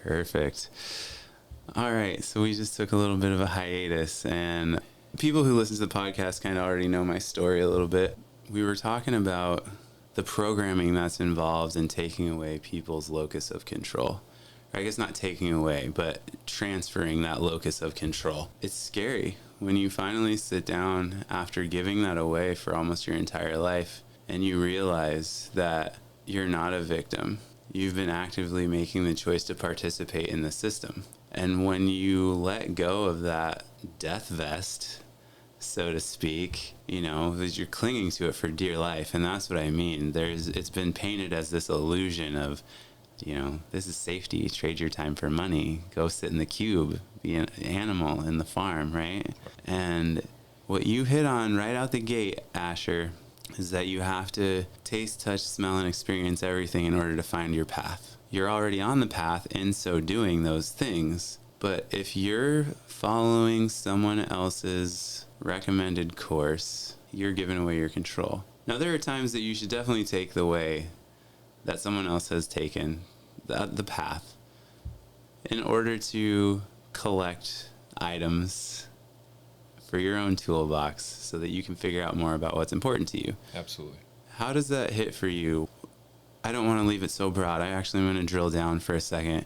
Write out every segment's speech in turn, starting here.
Perfect. All right, so we just took a little bit of a hiatus, and people who listen to the podcast kind of already know my story a little bit. We were talking about the programming that's involved in taking away people's locus of control. Or I guess not taking away, but transferring that locus of control. It's scary when you finally sit down after giving that away for almost your entire life and you realize that you're not a victim. You've been actively making the choice to participate in the system. And when you let go of that death vest, so to speak, you know, you're clinging to it for dear life. And that's what I mean. It's been painted as this illusion of, you know, this is safety. Trade your time for money. Go sit in the cube. Be an animal in the farm, right? And what you hit on right out the gate, Asher, is that you have to taste, touch, smell, and experience everything in order to find your path. You're already on the path in so doing those things. But if you're following someone else's recommended course, you're giving away your control. Now, there are times that you should definitely take the way that someone else has taken, the path, in order to collect items for your own toolbox so that you can figure out more about what's important to you. Absolutely. How does that hit for you? I don't want to leave it so broad. I actually want to drill down for a second.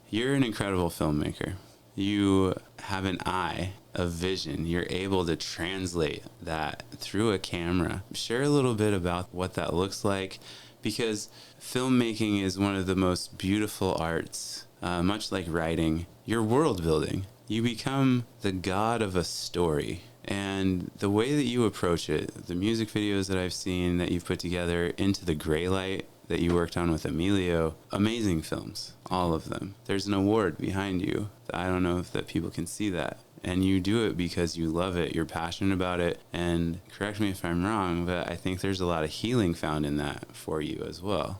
You're an incredible filmmaker. You have an eye, a vision. You're able to translate that through a camera. Share a little bit about what that looks like, because filmmaking is one of the most beautiful arts, much like writing. You're world building. You become the god of a story. And the way that you approach it, the music videos that I've seen that you've put together, Into the Gray Light that you worked on with Emilio, amazing films, all of them. There's an award behind you. I don't know if that people can see that. And you do it because you love it, you're passionate about it, and correct me if I'm wrong, but I think there's a lot of healing found in that for you as well.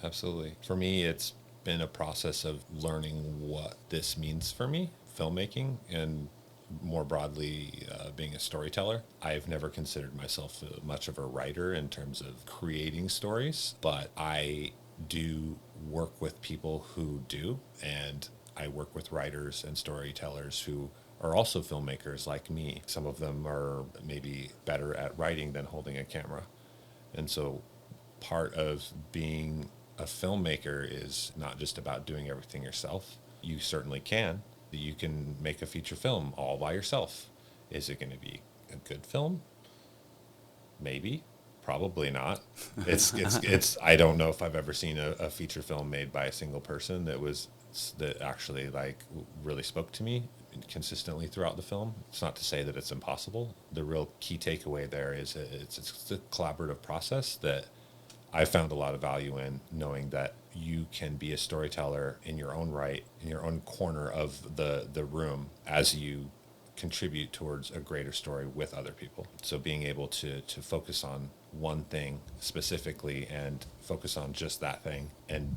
Absolutely. For me, it's been a process of learning what this means for me, filmmaking, and more broadly, being a storyteller. I've never considered myself much of a writer in terms of creating stories, but I do work with people who do, and I work with writers and storytellers who are also filmmakers like me. Some of them are maybe better at writing than holding a camera. And so part of being a filmmaker is not just about doing everything yourself. You certainly can. You can make a feature film all by yourself. Is it going to be a good film? Maybe. Probably not. It's I don't know if I've ever seen a feature film made by a single person that actually like really spoke to me consistently throughout the film. It's not to say that it's impossible. The real key takeaway there is it's a collaborative process that I found a lot of value in, knowing that you can be a storyteller in your own right, in your own corner of the room, as you contribute towards a greater story with other people. So being able to focus on one thing specifically and focus on just that thing and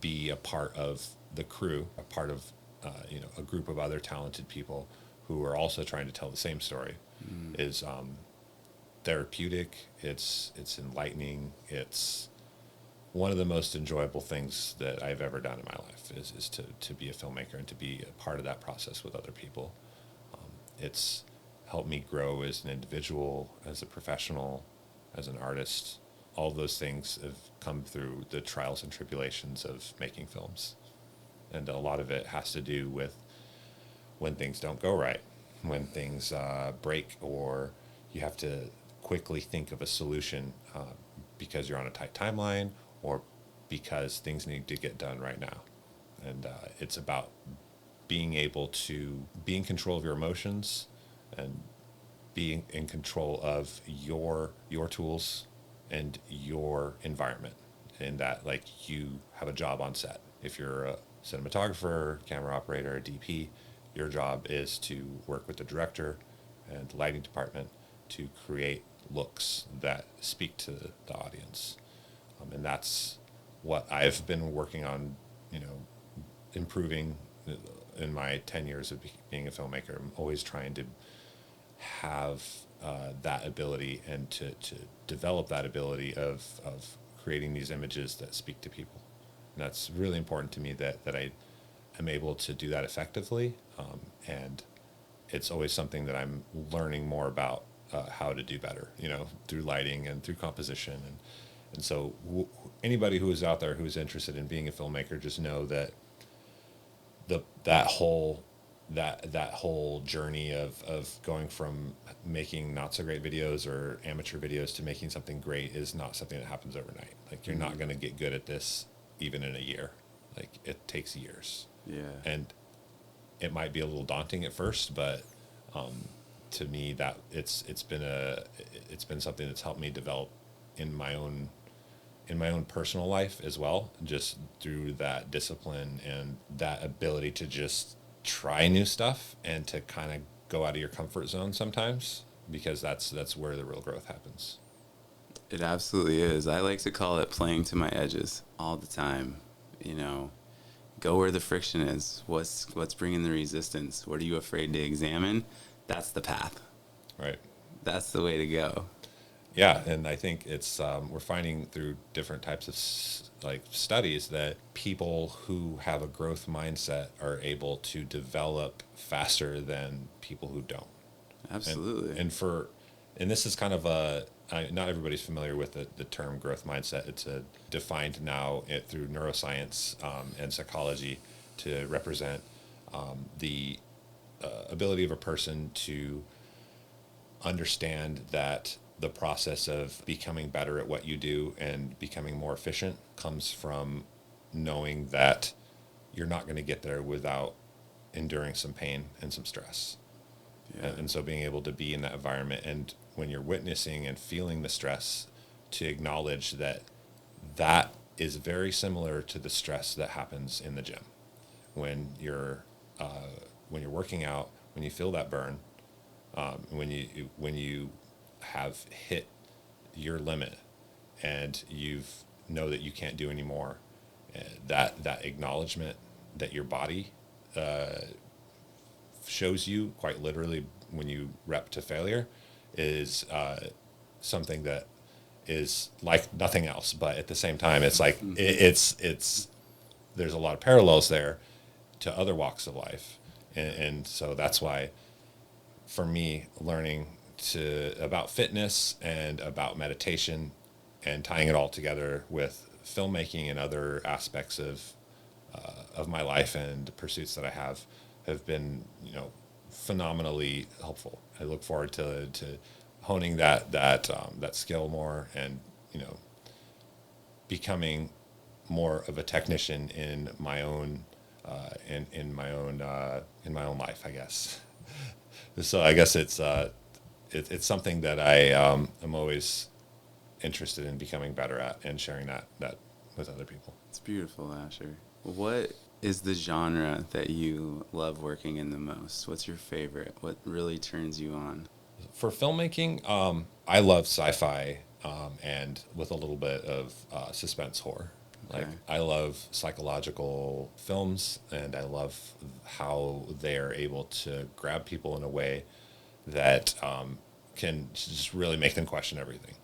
be a part of the crew, a part of a group of other talented people who are also trying to tell the same story is therapeutic. It's enlightening. It's one of the most enjoyable things that I've ever done in my life is to be a filmmaker and to be a part of that process with other people. It's helped me grow as an individual, as a professional, as an artist. All those things have come through the trials and tribulations of making films. And a lot of it has to do with when things don't go right, when things break, or you have to quickly think of a solution because you're on a tight timeline or because things need to get done right now. And it's about being able to be in control of your emotions and being in control of your tools and your environment, and that like you have a job on set. If you're a cinematographer, camera operator, DP, your job is to work with the director and the lighting department to create looks that speak to the audience. And that's what I've been working on, improving in my 10 years of being a filmmaker. I'm always trying to have that ability and to develop that ability of creating these images that speak to people. And that's really important to me that I am able to do that effectively. And it's always something that I'm learning more about how to do better, through lighting and through composition. And so anybody who is out there who is interested in being a filmmaker, just know that that whole journey of going from making not so great videos or amateur videos to making something great is not something that happens overnight. Like, you're not going to get good at this even in a year. Like, it takes years. Yeah. And it might be a little daunting at first, but to me, that it's been something that's helped me develop in my own personal life as well, just through that discipline and that ability to just try new stuff and to kind of go out of your comfort zone sometimes, because that's where the real growth happens. It absolutely is. I like to call it playing to my edges all the time. Go where the friction is. What's bringing the resistance? What are you afraid to examine? That's the path. Right. That's the way to go. Yeah, and I think it's we're finding through different types of studies that people who have a growth mindset are able to develop faster than people who don't. Absolutely. And this is kind of not everybody's familiar with the term growth mindset. It's defined now through neuroscience and psychology to represent the ability of a person to understand that the process of becoming better at what you do and becoming more efficient comes from knowing that you're not going to get there without enduring some pain and some stress. Yeah. And so being able to be in that environment, and when you're witnessing and feeling the stress, to acknowledge that that is very similar to the stress that happens in the gym. When you're working out, when you feel that burn, when you have hit your limit and you know that you can't do anymore, that acknowledgement that your body shows you quite literally when you rep to failure is something that is like nothing else. But at the same time, it's like it's there's a lot of parallels there to other walks of life, and so that's why for me, learning about fitness and about meditation and tying it all together with filmmaking and other aspects of my life and pursuits that I have been, phenomenally helpful. I look forward to honing that skill more, and becoming more of a technician in my own in my own life, I guess. So I guess it's something that I am always interested in becoming better at and sharing that with other people. It's beautiful, Asher. What is the genre that you love working in the most? What's your favorite? What really turns you on? For filmmaking, I love sci-fi and with a little bit of suspense horror. Okay. Like, I love psychological films, and I love how they're able to grab people in a way that can just really make them question everything.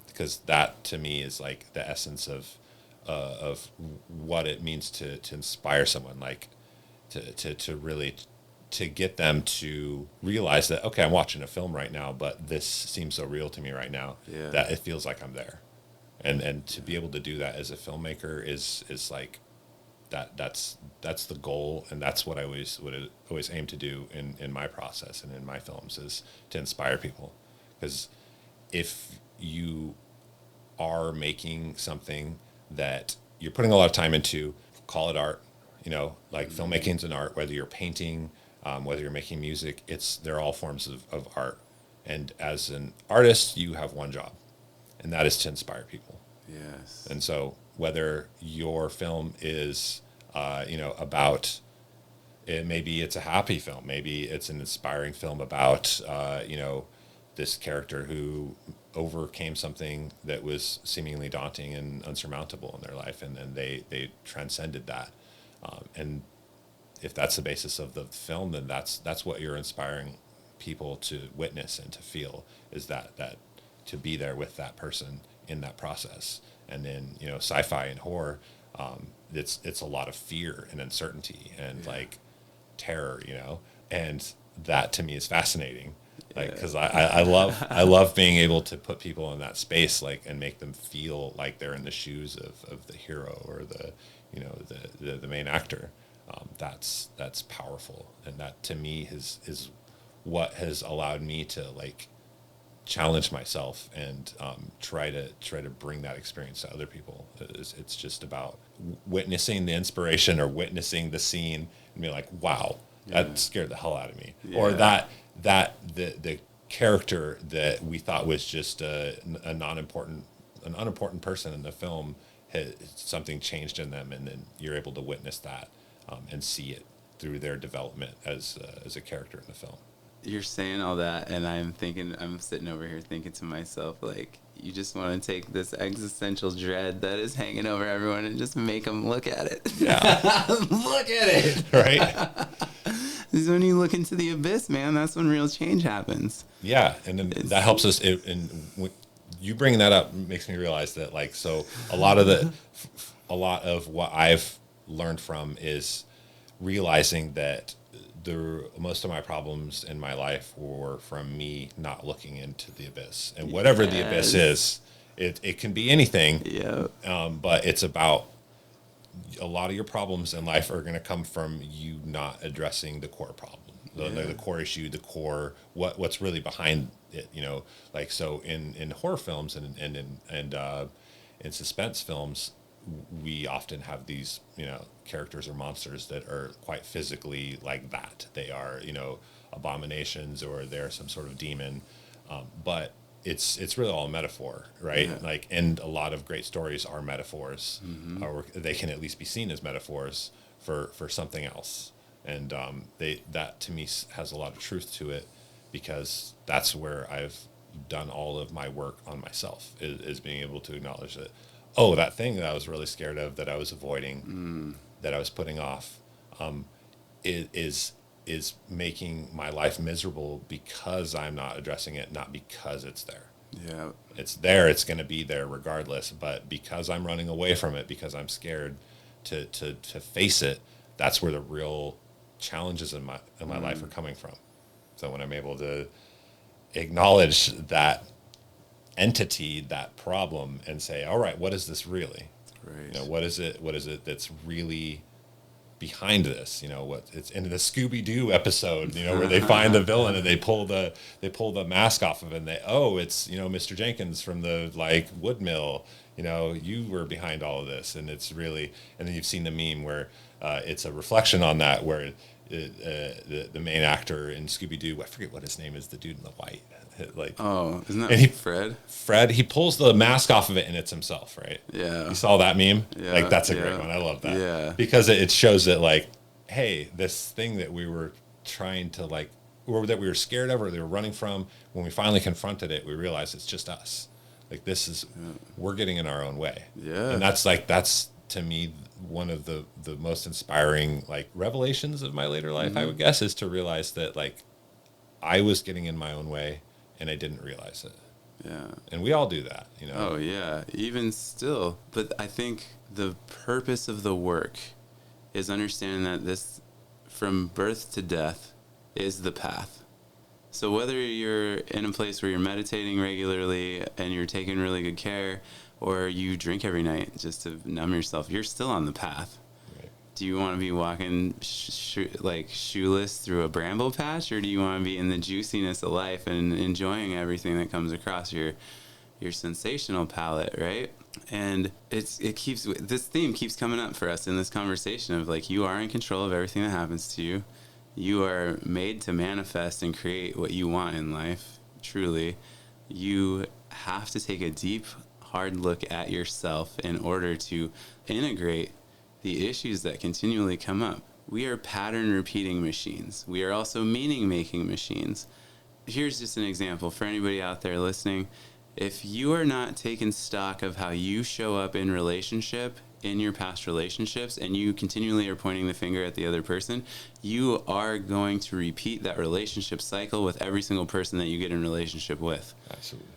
Because that, to me, is like the essence of what it means to inspire someone, like to really to get them to realize that, okay, I'm watching a film right now, but this seems so real to me right now that it feels like I'm there. And to be able to do that as a filmmaker is like that's the goal, and that's what I always aim to do in my process and in my films, is to inspire people. Because if you are making something that you're putting a lot of time into, call it art, like filmmaking's an art, whether you're painting, whether you're making music, they're all forms of art. And as an artist, you have one job, and that is to inspire people. Yes. And so whether your film is, about, maybe it's a happy film, maybe it's an inspiring film about, this character who overcame something that was seemingly daunting and unsurmountable in their life, and then they transcended that. And if that's the basis of the film, then that's what you're inspiring people to witness and to feel, is that to be there with that person in that process. And then, sci-fi and horror, It's a lot of fear and uncertainty and like terror, you know, and that to me is fascinating. Like, because I love being able to put people in that space, like, and make them feel like they're in the shoes of the hero or the, you know, the main actor. That's powerful, and that to me is what has allowed me to like challenge myself and try to bring that experience to other people. It's just about witnessing the inspiration or witnessing the scene and be like, wow, that scared the hell out of me, or that the character that we thought was just an unimportant person in the film, something changed in them, and then you're able to witness that and see it through their development as a character in the film. You're saying all that, and I'm sitting over here thinking to myself, like, you just want to take this existential dread that is hanging over everyone and just make them look at it. Yeah. Look at it. Right. This is when you look into the abyss, man. That's when real change happens. Yeah, and then that helps us. You bringing that up makes me realize that, like, so a lot of what I've learned from is realizing that most of my problems in my life were from me not looking into the abyss, and whatever the abyss is, it can be anything. Yeah. But it's about a lot of your problems in life are going to come from you not addressing the core problem, the core issue, the core what's really behind it. You know, like, so in horror films and in suspense films, we often have these, you know, characters or monsters that are quite physically like that. They are, you know, abominations, or they're some sort of demon, but it's really all a metaphor, right? Like, and a lot of great stories are metaphors, or they can at least be seen as metaphors for something else, and that to me has a lot of truth to it, because that's where I've done all of my work on myself, is being able to acknowledge that, oh, that thing that I was really scared of, that I was avoiding, that I was putting off, is making my life miserable because I'm not addressing it, not because it's there. Yeah. It's there, it's going to be there regardless, but because I'm running away from it, because I'm scared to face it, that's where the real challenges in my life are coming from. So when I'm able to acknowledge that entity, that problem, and say, all right, what is this really? Right. You know, what is it that's really behind this? You know, what it's in the Scooby-Doo episode, you know, where they find the villain and they pull the mask off of it, and it's, you know, Mr. Jenkins from the, like, wood mill, you know, you were behind all of this. And it's really, and then you've seen the meme where it's a reflection on that, where the main actor in Scooby-Doo, I forget what his name is, the dude in the white, like, oh, isn't that Fred? He pulls the mask off of it and it's himself, right? Yeah. You saw that meme? Yeah, Like, that's a great one. I love that. Yeah. Because it shows that, like, hey, this thing that we were trying to, like, or that we were scared of, or they were running from, when we finally confronted it, we realized it's just us. Like, we're getting in our own way. Yeah. And that's to me one of the most inspiring, like, revelations of my later life, I would guess, is to realize that, like, I was getting in my own way and I didn't realize it. Yeah. And we all do that, you know. Oh, yeah. Even still. But I think the purpose of the work is understanding that this, from birth to death, is the path. So whether you're in a place where you're meditating regularly and you're taking really good care, or you drink every night just to numb yourself, you're still on the path. Right. Do you want to be walking like shoeless through a bramble patch, or do you want to be in the juiciness of life and enjoying everything that comes across your sensational palette, right? And this theme keeps coming up for us in this conversation of, like, you are in control of everything that happens to you. You are made to manifest and create what you want in life. Truly, you have to take a deep, hard look at yourself in order to integrate the issues that continually come up. We are pattern repeating machines. We are also meaning making machines. Here's just an example for anybody out there listening. If you are not taking stock of how you show up in relationship, in your past relationships, and you continually are pointing the finger at the other person, you are going to repeat that relationship cycle with every single person that you get in relationship with. Absolutely.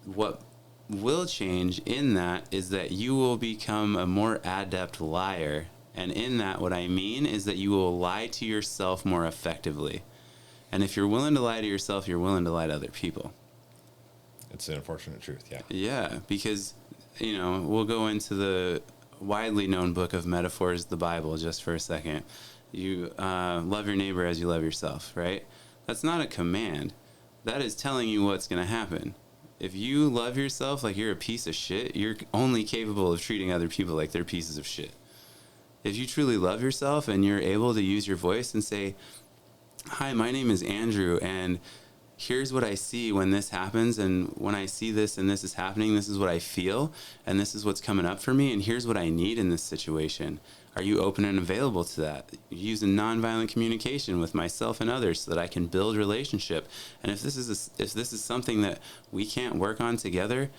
What will change in that is that you will become a more adept liar. And in that, what I mean is that you will lie to yourself more effectively. And if you're willing to lie to yourself, you're willing to lie to other people. It's an unfortunate truth, yeah. Yeah, because, we'll go into the widely known book of metaphors, the Bible, just for a second. You love your neighbor as you love yourself, right? That's not a command. That is telling you what's going to happen. If you love yourself like you're a piece of shit, you're only capable of treating other people like they're pieces of shit. If you truly love yourself and you're able to use your voice and say, hi, my name is Andrew, and here's what I see when this happens, and when I see this and this is happening, this is what I feel, and this is what's coming up for me, and here's what I need in this situation. Are you open and available to that? Using nonviolent communication with myself and others so that I can build relationship. And if this is something that we can't work on together,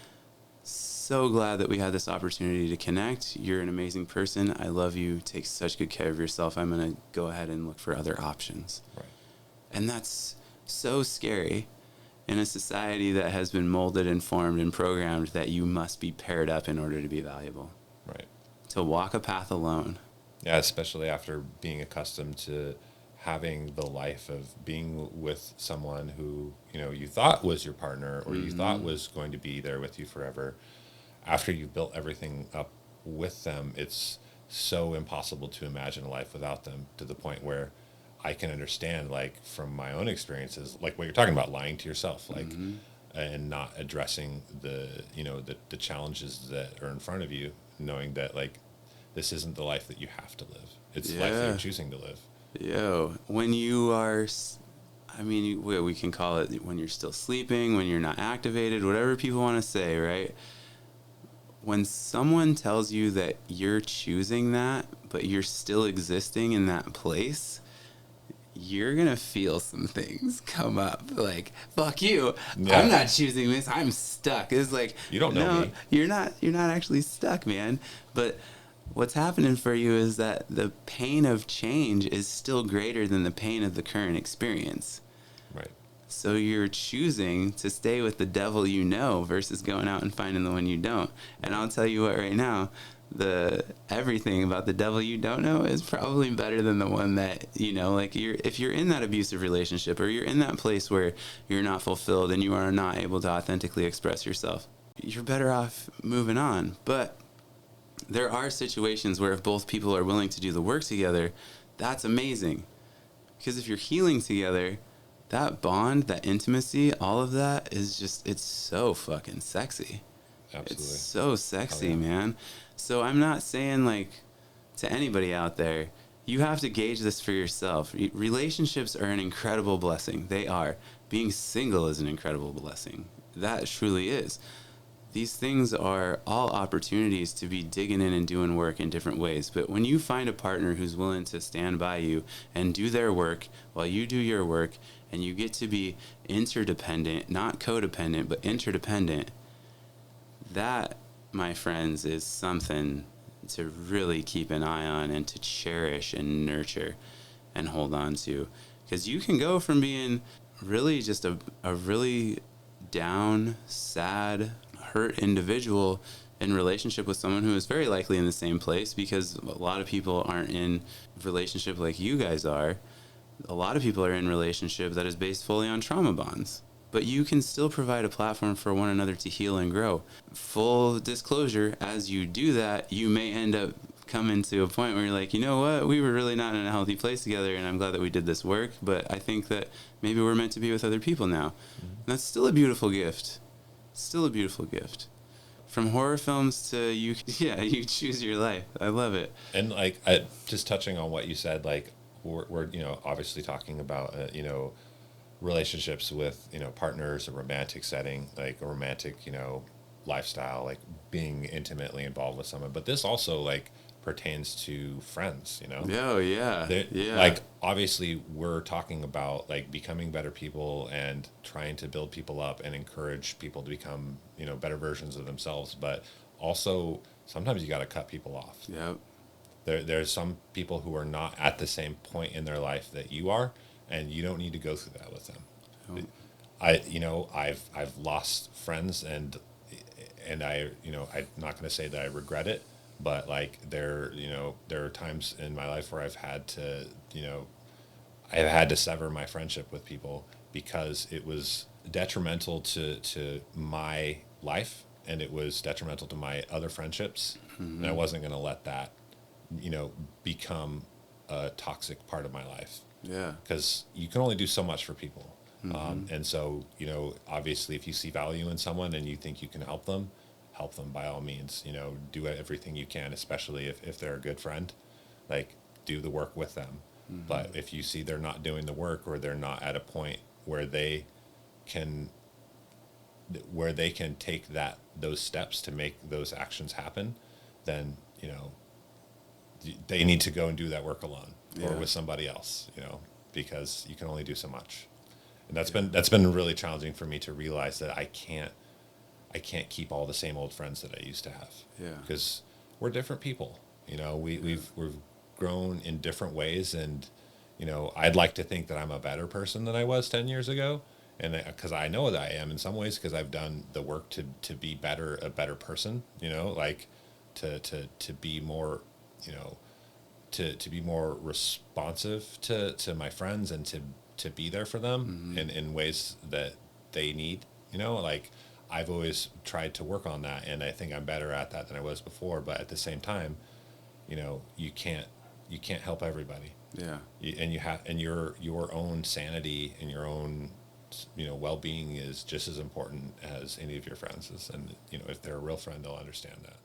so glad that we had this opportunity to connect. You're an amazing person. I love you. Take such good care of yourself. I'm going to go ahead and look for other options. Right. And that's so scary in a society that has been molded and formed and programmed that you must be paired up in order to be valuable. Right. To walk a path alone. Yeah, especially after being accustomed to having the life of being with someone who, you thought was your partner or you thought was going to be there with you forever. After you've built everything up with them, it's so impossible to imagine a life without them, to the point where I can understand, like, from my own experiences, like what you're talking about, lying to yourself, like, and not addressing the challenges that are in front of you, knowing that, like, this isn't the life that you have to live. It's the life that you're choosing to live. When you are, we can call it when you're still sleeping, when you're not activated, whatever people want to say, right? When someone tells you that you're choosing that, but you're still existing in that place, you're going to feel some things come up. Like, fuck you. Yeah. I'm not choosing this. I'm stuck. It's like, you don't know me. You're not actually stuck, man. But what's happening for you is that the pain of change is still greater than the pain of the current experience. Right. So you're choosing to stay with the devil you know versus going out and finding the one you don't. And I'll tell you what, right now, everything about the devil you don't know is probably better than the one that, like, if you're in that abusive relationship or you're in that place where you're not fulfilled and you are not able to authentically express yourself, you're better off moving on. But there are situations where if both people are willing to do the work together, that's amazing. Because if you're healing together, that bond, that intimacy, all of that is just, it's so fucking sexy. Absolutely. It's so sexy, man. So I'm not saying, like, to anybody out there, you have to gauge this for yourself. Relationships are an incredible blessing. They are. Being single is an incredible blessing. That truly is. These things are all opportunities to be digging in and doing work in different ways. But when you find a partner who's willing to stand by you and do their work while you do your work, and you get to be interdependent, not codependent, but interdependent, that, my friends, is something to really keep an eye on and to cherish and nurture and hold on to. Because you can go from being really just a really down, sad, hurt individual in relationship with someone who is very likely in the same place, because a lot of people aren't in relationship like you guys are. A lot of people are in relationship that is based fully on trauma bonds. But you can still provide a platform for one another to heal and grow. Full disclosure, as you do that, you may end up coming to a point where you're like, you know what, we were really not in a healthy place together, and I'm glad that we did this work, but I think that maybe we're meant to be with other people now. And that's still a beautiful gift. Still a beautiful gift. From horror films to you choose your life. I love it. And, like, just touching on what you said, like, we're obviously talking about, relationships with, partners, a romantic setting, like a romantic, lifestyle, like being intimately involved with someone. But this also, like, pertains to friends, Oh, yeah. Yeah. Like, obviously, we're talking about, like, becoming better people and trying to build people up and encourage people to become, better versions of themselves. But also, sometimes you got to cut people off. Yep. There's some people who are not at the same point in their life that you are, and you don't need to go through that with them. Oh. I've lost friends, and and I'm not going to say that I regret it, but like there are times in my life where I've had to, I've had to sever my friendship with people because it was detrimental to my life, and it was detrimental to my other friendships. And I wasn't going to let that, become a toxic part of my life. Yeah. Because you can only do so much for people. And so, obviously if you see value in someone and you think you can help them by all means, do everything you can, especially if they're a good friend, like do the work with them. But if you see they're not doing the work, or they're not at a point where they can take those steps to make those actions happen, then, they need to go and do that work alone or with somebody else, because you can only do so much. And that's been really challenging for me to realize that I can't keep all the same old friends that I used to have. Yeah. Because we're different people. We've grown in different ways, and I'd like to think that I'm a better person than I was 10 years ago, and because I know that I am in some ways, because I've done the work to be a better person, like to be more, to be more responsive to my friends, and to be there for them in ways that they need. Like I've always tried to work on that, and I think I'm better at that than I was before. But at the same time, you can't help everybody. Yeah. And your own sanity and your own well-being is just as important as any of your friends is. And if they're a real friend, they'll understand that.